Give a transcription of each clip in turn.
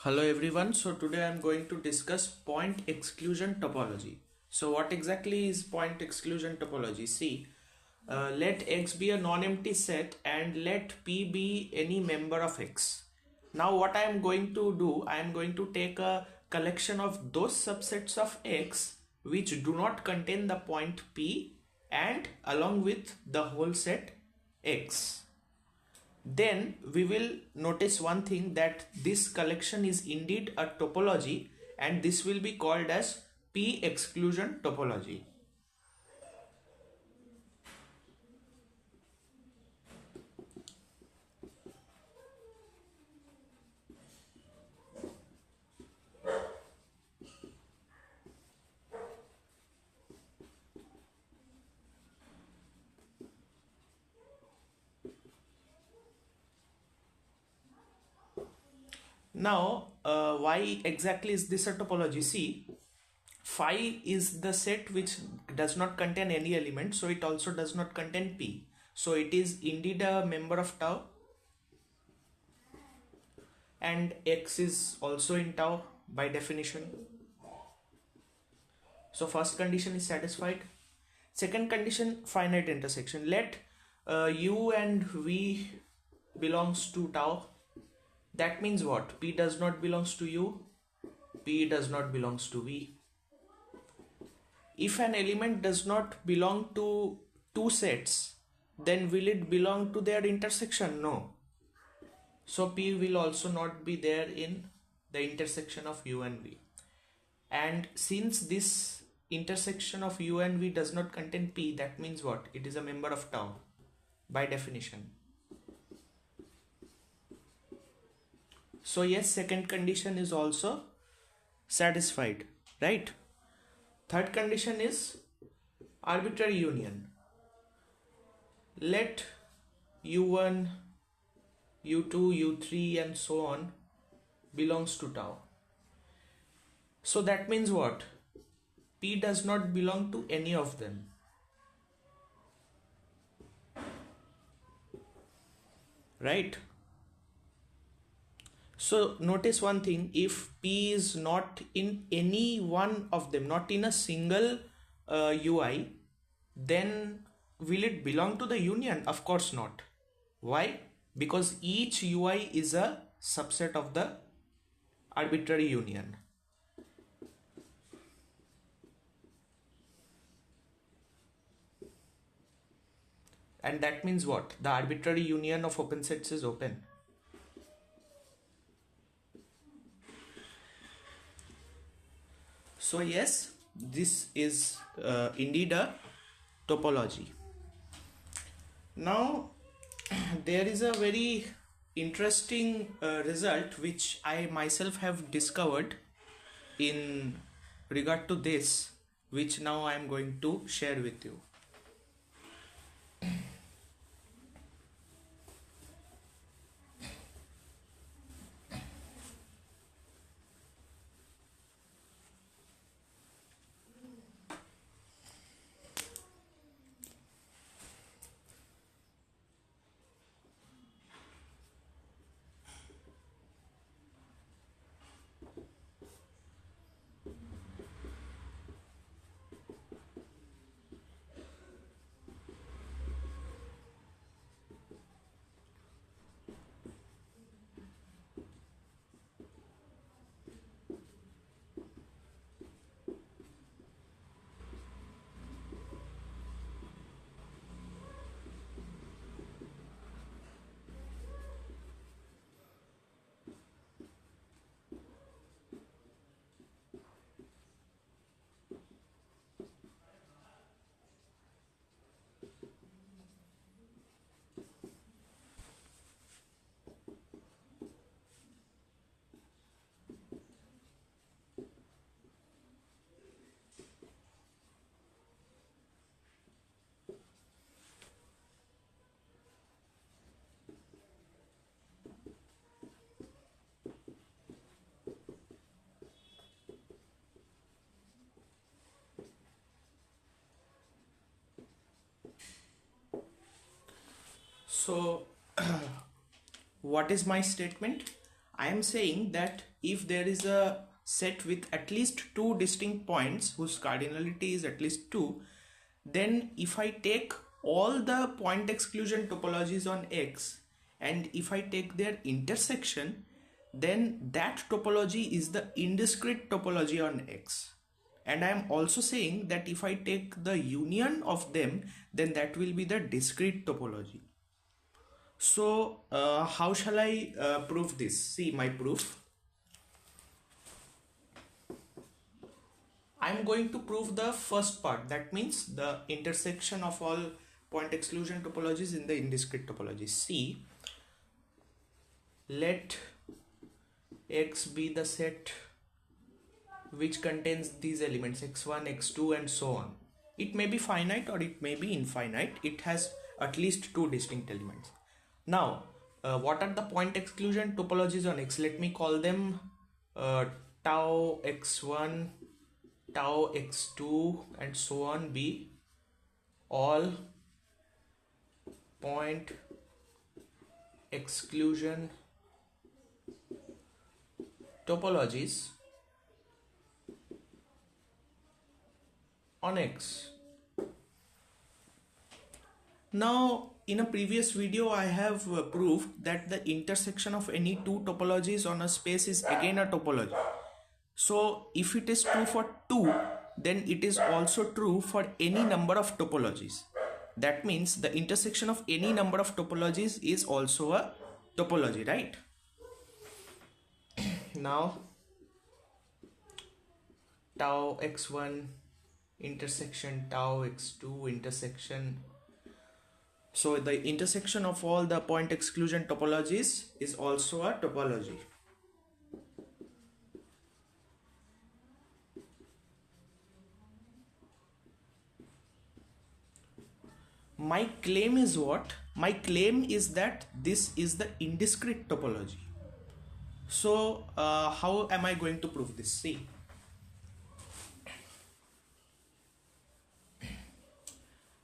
Hello everyone. So today I am going to discuss point exclusion topology. So what exactly is point exclusion topology? See, let X be a non-empty set and let P be any member of X. Now what I am going to do, I am going to take a collection of those subsets of X which do not contain the point P and along with the whole set X. Then we will notice one thing, that this collection is indeed a topology and this will be called as P exclusion topology. Now, why exactly is this a topology? See, phi is the set which does not contain any element, so it also does not contain P. So it is indeed a member of tau, and X is also in tau by definition. So first condition is satisfied. Second condition, finite intersection. Let U and V belongs to tau. That means what? P does not belongs to U, P does not belongs to V. If an element does not belong to two sets, then will it belong to their intersection? No. So P will also not be there in the intersection of U and V. And since this intersection of U and V does not contain P, that means what? It is a member of tau by definition. So yes, second condition is also satisfied, right? Third condition is arbitrary union. Let U1, U2, U3 and so on belongs to tau. So that means what? P does not belong to any of them. Right? So notice one thing, if P is not in any one of them, not in a single UI, then will it belong to the union? Of course not. Why? Because each UI is a subset of the arbitrary union. And that means what? The arbitrary union of open sets is open. So yes, this is indeed a topology. Now there is a very interesting result which I myself have discovered in regard to this, which now I am going to share with you. So what is my statement? I am saying that if there is a set with at least two distinct points whose cardinality is at least 2, then if I take all the point exclusion topologies on X and if I take their intersection, then that topology is the indiscrete topology on X. And I am also saying that if I take the union of them, then that will be the discrete topology. So how shall I prove this? See my proof. I am going to prove the first part, that means the intersection of all point exclusion topologies in the indiscrete topology. See, let X be the set which contains these elements x1, x2 and so on. It may be finite or it may be infinite. It has at least two distinct elements. Now, what are the point exclusion topologies on X? Let me call them tau x1, tau x2 and so on be all point exclusion topologies on X. Now, in a previous video I have proved that the intersection of any two topologies on a space is again a topology. So if it is true for 2, then it is also true for any number of topologies. That means the intersection of any number of topologies is also a topology, right? Now, tau x1 intersection tau x2 intersection. So the intersection of all the point exclusion topologies is also a topology. My claim is what? My claim is that this is the indiscrete topology. So how am I going to prove this? See,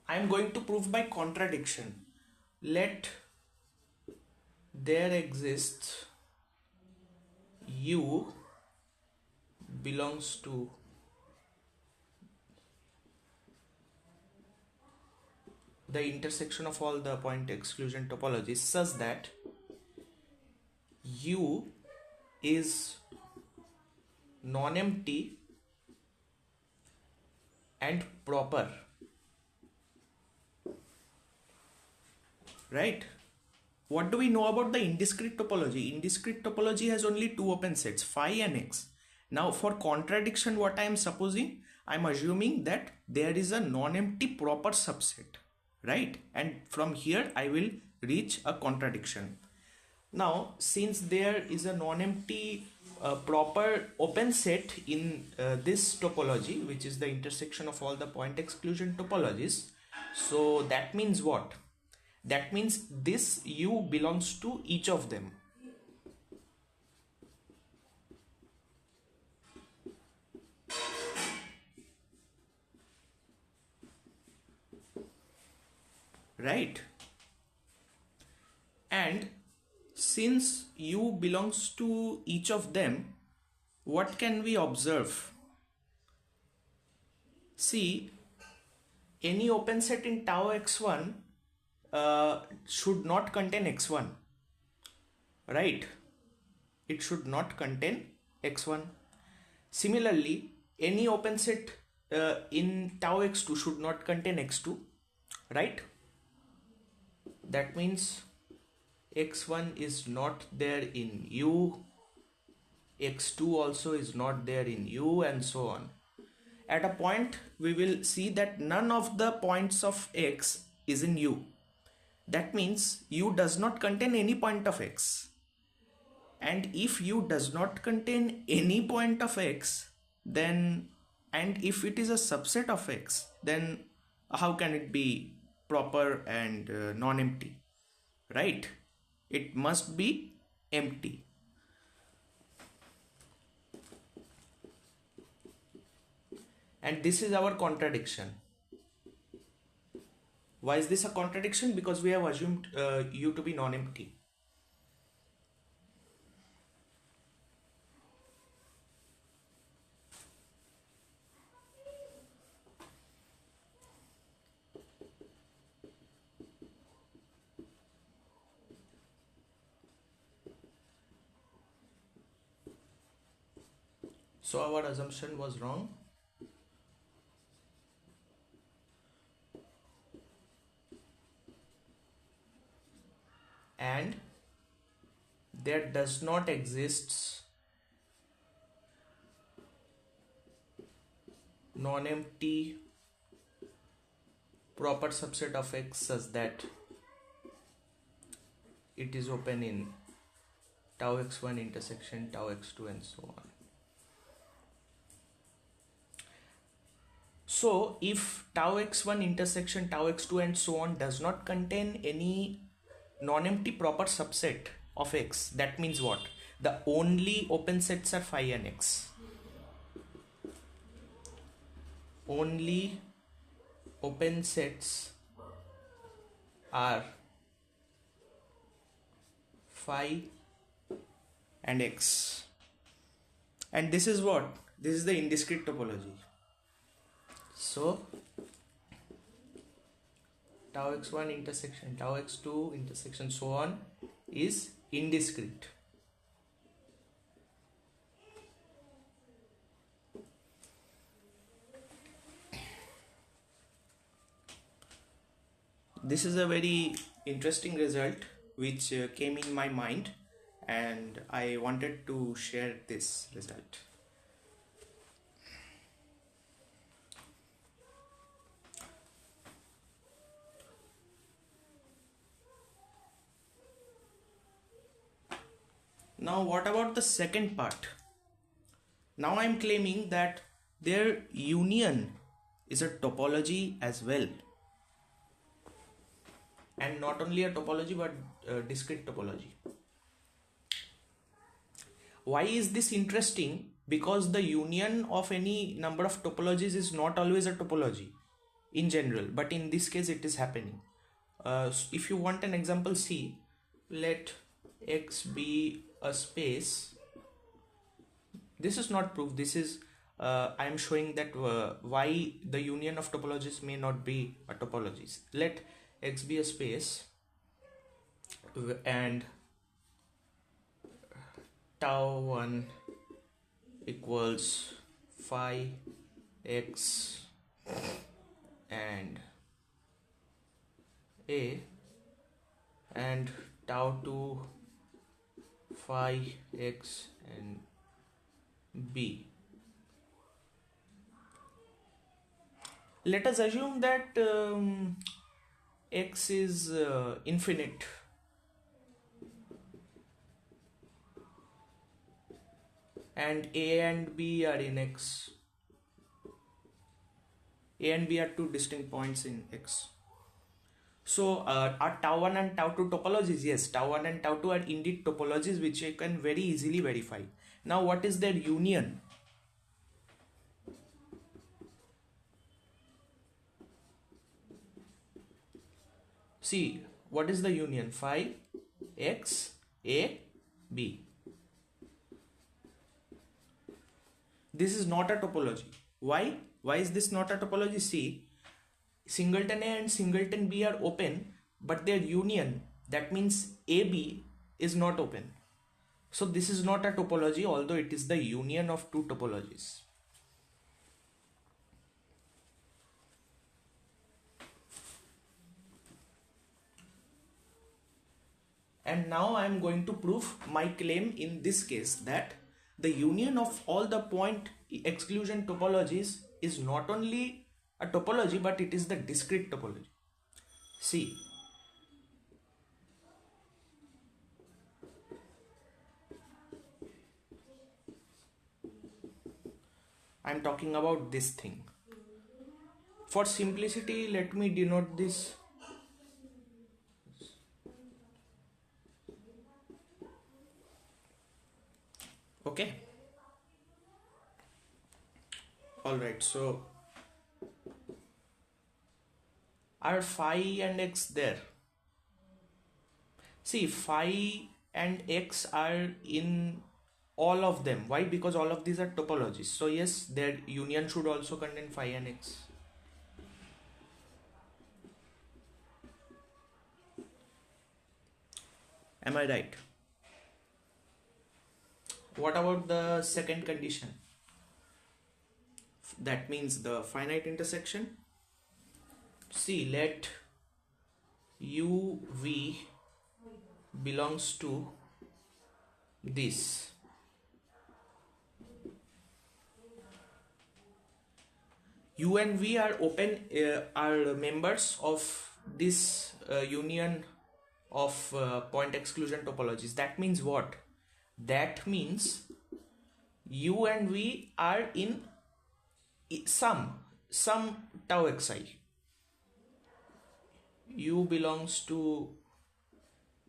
I am going to prove by contradiction. Let there exist U belongs to the intersection of all the point exclusion topologies such that U is non-empty and proper, right? What do we know about the indiscrete topology? Indiscrete topology has only two open sets, phi and x. Now for contradiction, what I am supposing, I am assuming that there is a non-empty proper subset, right? And from here I will reach a contradiction. Now since there is a non-empty proper open set in this topology, which is the intersection of all the point exclusion topologies, so that means what? That means this U belongs to each of them. Right? And since U belongs to each of them, what can we observe? See, any open set in tau x1 should not contain x1, right? It should not contain x1. Similarly, any open set in tau x2 should not contain x2, right? That means x1 is not there in U, x2 also is not there in U, and so on. At a point we will see that none of the points of X is in U. That means U does not contain any point of X. And if U does not contain any point of X, then, and if it is a subset of X, then how can it be proper and non-empty, right? It must be empty. And this is our contradiction. Why is this a contradiction? Because we have assumed U to be non-empty. So our assumption was wrong. And there does not exist non-empty proper subset of X such that it is open in tau x1 intersection tau x2 and so on. So if tau x1 intersection tau x2 and so on does not contain any non-empty proper subset of X, that means what? The only open sets are phi and X. Only open sets are phi and X, and this is what? This is the indiscrete topology. So tau x1 intersection tau x2 intersection so on is indiscrete. This is a very interesting result which came in my mind, and I wanted to share this result. Now what about the second part? Now I am claiming that their union is a topology as well, and not only a topology but discrete topology. Why is this interesting? Because the union of any number of topologies is not always a topology in general, but in this case it is happening. If you want an example, see, let X be a space. This is not proof, this is I am showing that why the union of topologies may not be a topologies. Let X be a space and tau 1 equals phi X and A, and tau 2 phi X and B. Let us assume that X is infinite, and A and B are in X. A and B are two distinct points in X. So are tau 1 and tau 2 topologies? Yes, tau 1 and tau 2 are indeed topologies which you can very easily verify. Now what is their union? See, what is the union? Phi X A B. This is not a topology. Why? Why is this not a topology? See, singleton A and singleton B are open, but their union, that means AB, is not open. So this is not a topology, although it is the union of two topologies. And now I am going to prove my claim in this case that the union of all the point exclusion topologies is not only a topology but it is the discrete topology. See, I am talking about this thing. For simplicity, let me denote this. Okay. Alright, so are phi and X there? See, phi and X are in all of them. Why? Because all of these are topologies. So yes, their union should also contain phi and X. Am I right? What about the second condition? that means the finite intersection. See, let u v belongs to this. U and V are are members of this union of point exclusion topologies. That means what? That means U and V are in some tau xi. U belongs to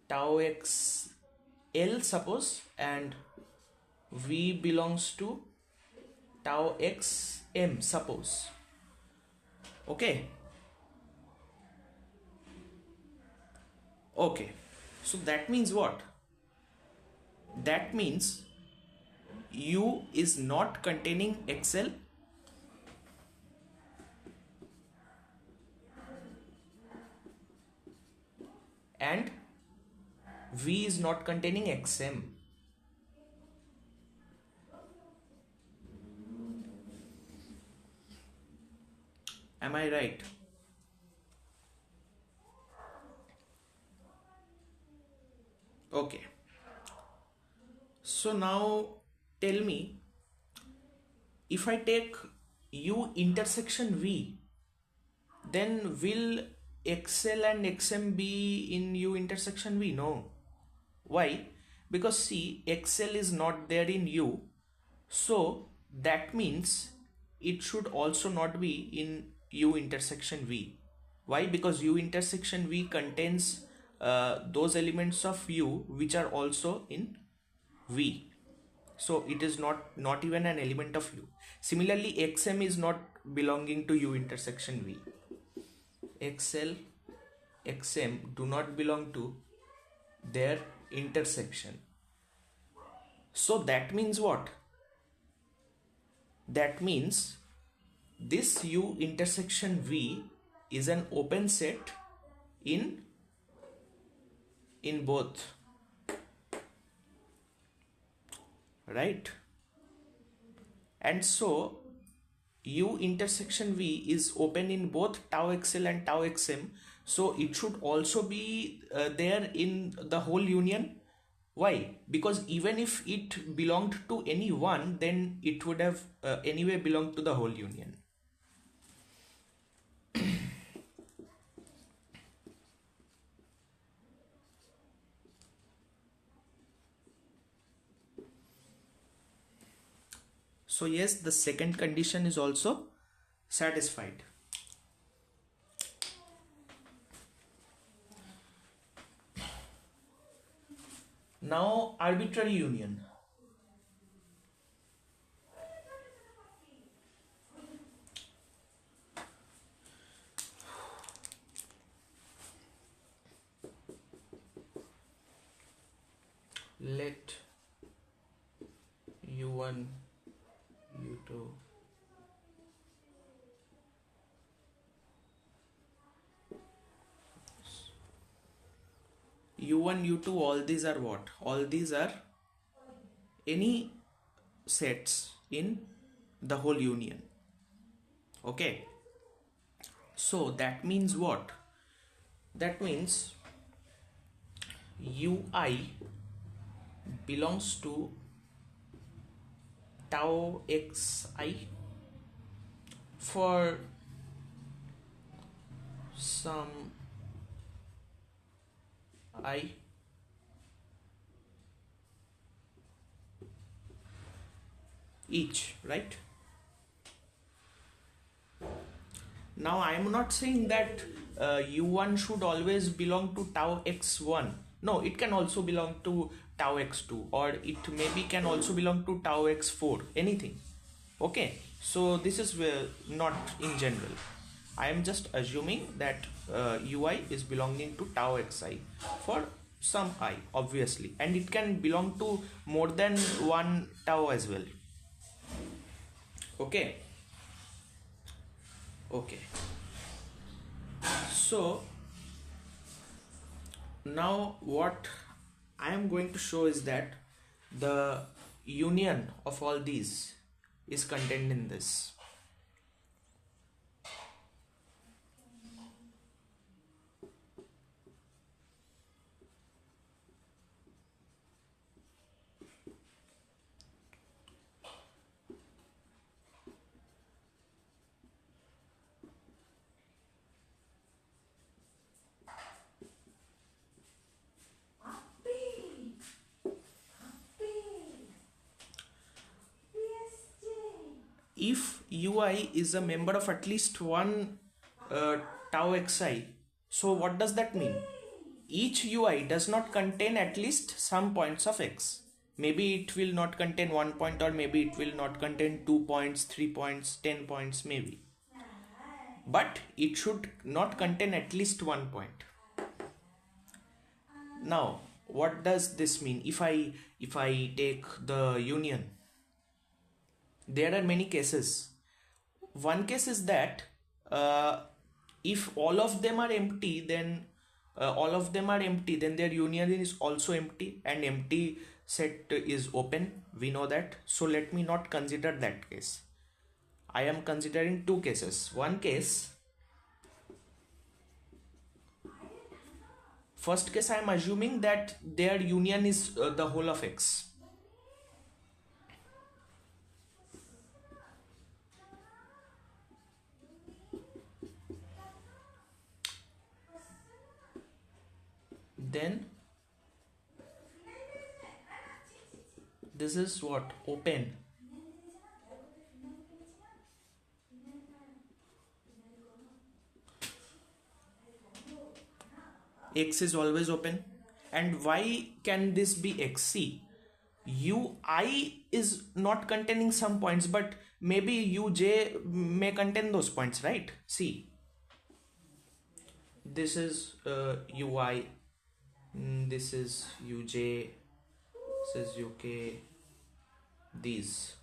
tau xl, suppose, and V belongs to tau xm, suppose. Okay. Okay. So that means what? That means U is not containing XL and V is not containing XM. Am I right? Okay. So now tell me, if I take U intersection V, then will XL and XM be in U intersection V? No. Why? Because see, XL is not there in U, so that means it should also not be in U intersection V. Why? Because U intersection V contains those elements of U which are also in V. So it is not even an element of U. Similarly, XM is not belonging to U intersection V. XL, XM do not belong to their intersection. So that means what? That means this U intersection V is an open set in both, right? And so U intersection V is open in both tau xl and tau xm, so it should also be there in the whole union. Why? Because even if it belonged to any one, then it would have anyway belonged to the whole union. So yes, the second condition is also satisfied. Now arbitrary union. Let u1 u2 u1 u2, all these are what? All these are any sets in the whole union. Okay, so that means what? That means ui belongs to tau xi for some I each, right? Now I am not saying that u1 should always belong to tau x1. No, it can also belong to tau x2, or it maybe can also belong to tau x4, anything. Okay, so this is not in general. I am just assuming that ui is belonging to tau xi for some I, obviously, and it can belong to more than one tau as well. Okay. Okay. So now what I am going to show is that the union of all these is contained in this. if ui is a member of at least one tau xi, so what does that mean? Each ui does not contain at least some points of x. Maybe it will not contain 1 point, or maybe it will not contain 2 points, 3 points, 10 points, maybe, but it should not contain at least 1 point. Now what does this mean? If I take the union, there are many cases. One case is that if all of them are empty, then then their union is also empty, and empty set is open, we know that. So let me not consider that case. I am considering two cases. One case, first case, I am assuming that their union is the whole of x. Then this is what? Open. X is always open. And why can this be x? See, ui is not containing some points, but maybe uj may contain those points, right? See, this is ui, this is uj, this is uk, these.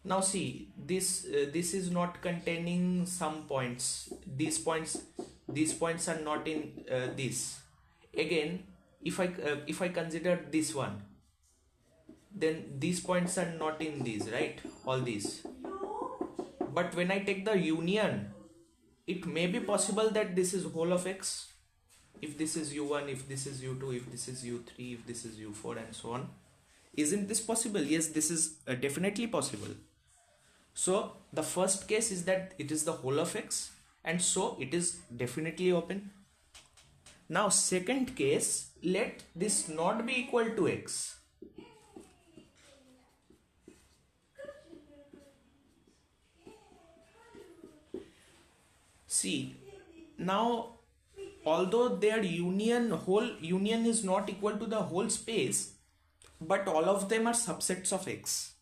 Now see, this is not containing some points. These points are not in this. Again, if I consider this one, then these points are not in these, right? All these. But when I take the union, it may be possible that this is whole of x. If this is u1, if this is u2, if this is u3, if this is u4, and so on. Isn't this possible? Yes, this is definitely possible. So the first case is that it is the whole of x, and so it is definitely open. Now second case, let this not be equal to x. See, now although their whole union is not equal to the whole space, but all of them are subsets of x.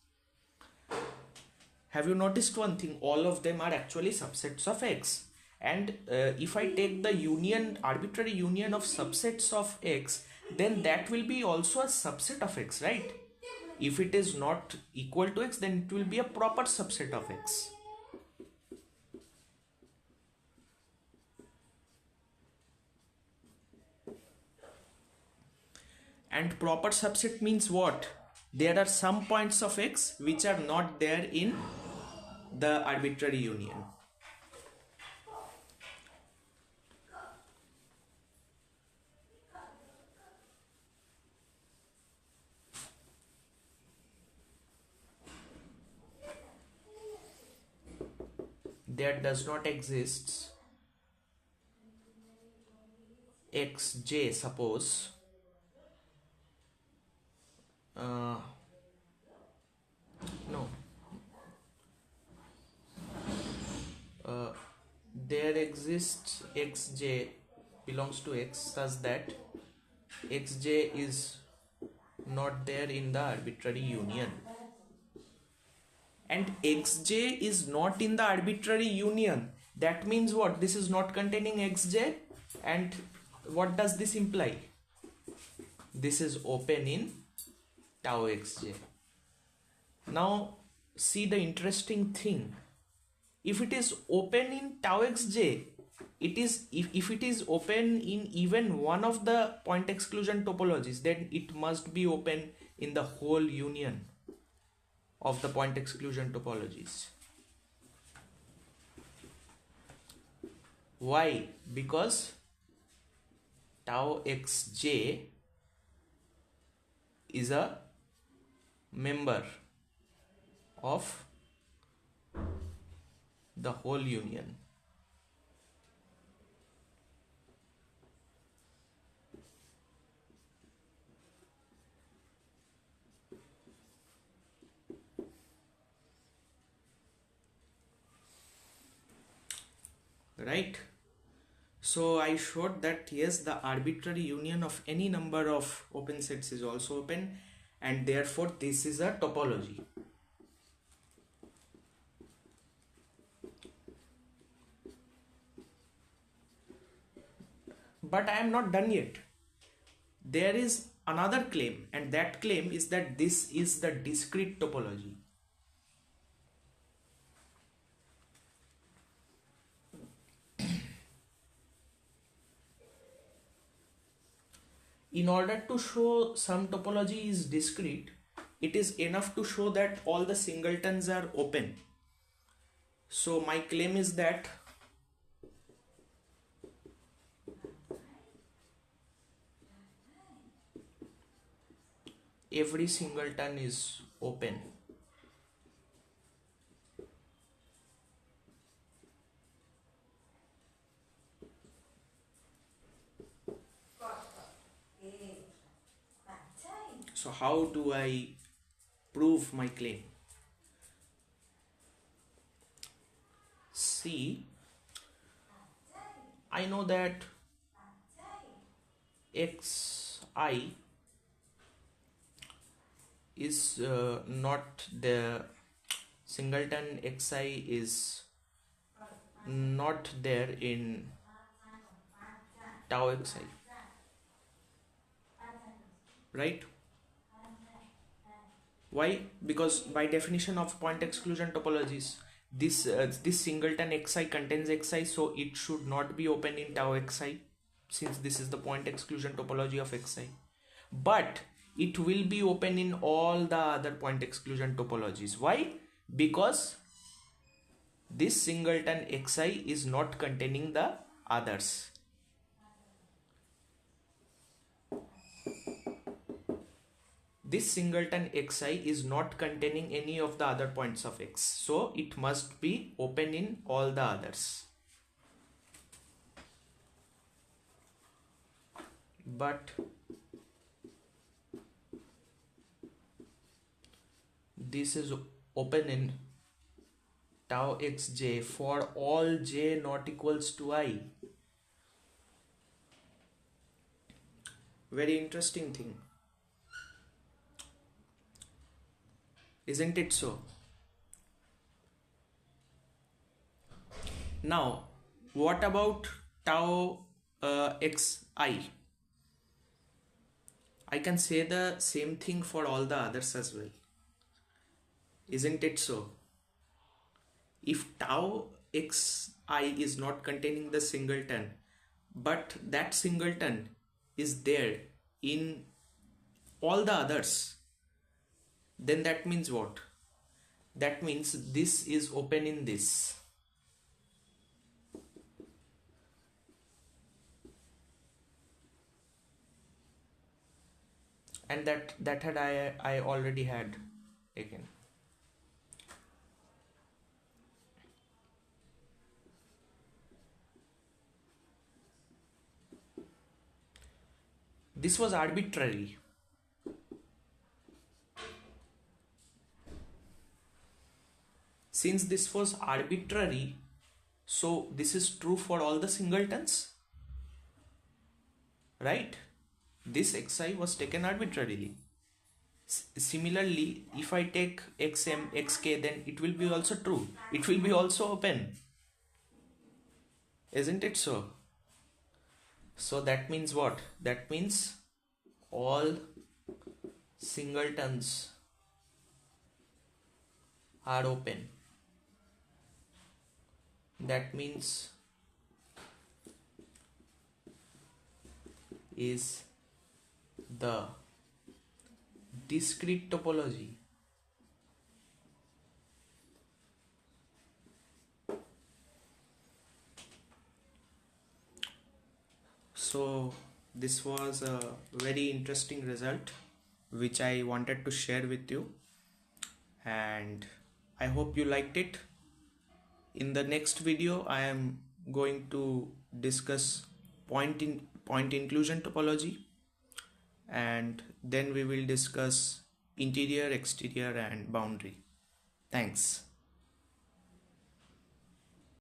Have you noticed one thing? All of them are actually subsets of x. And if I take the arbitrary union of subsets of x, then that will be also a subset of x, right? If it is not equal to x, then it will be a proper subset of x. And proper subset means what? There are some points of x which are not there in the arbitrary union. There does not exist xj, suppose. No. There exists xj belongs to x such that xj is not there in the arbitrary union. And xj is not in the arbitrary union. That means what? This is not containing xj. And what does this imply? This is open in tau xj. Now see the interesting thing. If it is open in tau xj, it is if it is open in even one of the point exclusion topologies, then it must be open in the whole union of the point exclusion topologies. Why? Because tau xj is a member of the whole union. right? So I showed that yes, the arbitrary union of any number of open sets is also open, and therefore this is a topology. But I am not done yet. There is another claim, and that claim is that this is the discrete topology. In order to show some topology is discrete, it is enough to show that all the singletons are open. So my claim is that every singleton is open. So how do I prove my claim? See, I know that xi is not the singleton xi is not there in tau xi, right? Why? Because by definition of point exclusion topologies, this singleton xi contains xi, so it should not be open in tau xi, since this is the point exclusion topology of xi. But it will be open in all the other point exclusion topologies. Why? Because this singleton xi is not containing the others. This singleton xi is not containing any of the other points of x, so it must be open in all the others. But this is open in tau xj for all j not equals to I. Very interesting thing, isn't it so? Now what about tau xi? I can say the same thing for all the others as well, isn't it so? If tau xi is not containing the singleton, but that singleton is there in all the others, then that means what? That means this is open in this. And that had I already had taken. This was arbitrary. Since this was arbitrary, so this is true for all the singletons, right? This xi was taken arbitrarily. Similarly, if I take xm, xk, then it will be also true. It will be also open. Isn't it so? So that means what? That means all singletons are open. That means is the discrete topology. So this was a very interesting result which I wanted to share with you, and I hope you liked it. In the next video I am going to discuss point inclusion topology, and then we will discuss interior, exterior and boundary. Thanks.